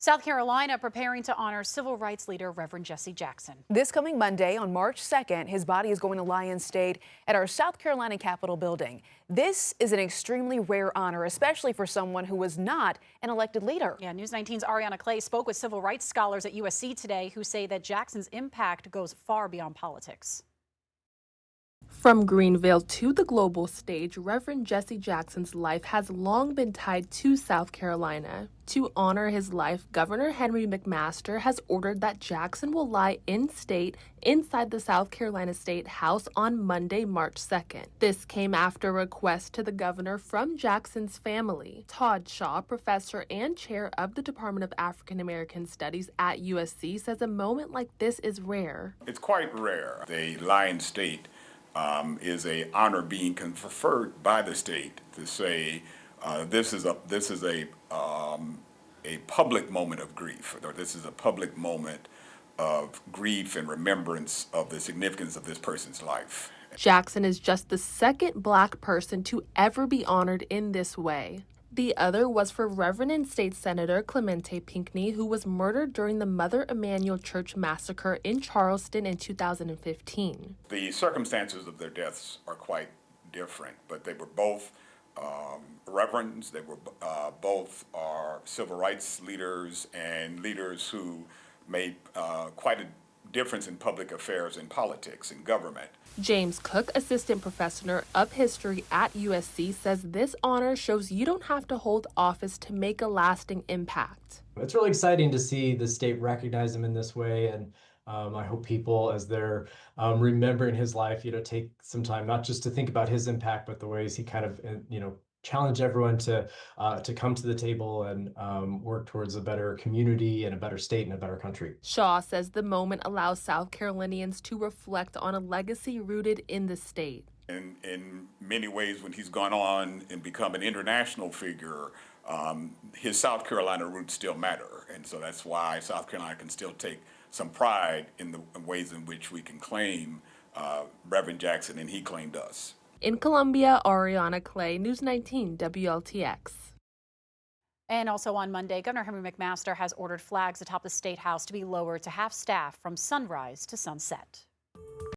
South Carolina preparing to honor civil rights leader Reverend Jesse Jackson. This coming Monday, on March 2nd, his body is going to lie in state at our South Carolina Capitol building. This is an extremely rare honor, especially for someone who was not an elected leader. Yeah, News 19's Ariana Clay spoke with civil rights scholars at USC today who say that Jackson's impact goes far beyond politics. From Greenville to the global stage, Reverend Jesse Jackson's life has long been tied to South Carolina. To honor his life, Governor Henry McMaster has ordered that Jackson will lie in state inside the South Carolina State House on Monday, March 2nd. This came after a request to the governor from Jackson's family. Todd Shaw, professor and chair of the Department of African American Studies at USC, says a moment like this is rare. It's quite rare. They lie in state. Is a honor being conferred by the state to say this is a public moment of grief, or this is a public moment of grief and remembrance of the significance of this person's life. Jackson is just the second Black person to ever be honored in this way. The other was for Reverend and State Senator Clemente Pinckney, who was murdered during the Mother Emanuel Church massacre in Charleston in 2015. The circumstances of their deaths are quite different, but they were both reverends. They were both civil rights leaders and leaders who made quite a difference in public affairs and politics and government. James Cook, assistant professor of history at USC, says this honor shows you don't have to hold office to make a lasting impact. It's really exciting to see the state recognize him in this way, and I hope people, as they're remembering his life, take some time not just to think about his impact, but the ways he kind of, challenge everyone to come to the table and work towards a better community and a better state and a better country. Shaw says the moment allows South Carolinians to reflect on a legacy rooted in the state. In many ways, when he's gone on and become an international figure, his South Carolina roots still matter. And so that's why South Carolina can still take some pride in the ways in which we can claim Reverend Jackson and he claimed us. In Columbia, Ariana Clay, News 19 WLTX. And also on Monday, Governor Henry McMaster has ordered flags atop the State House to be lowered to half staff from sunrise to sunset.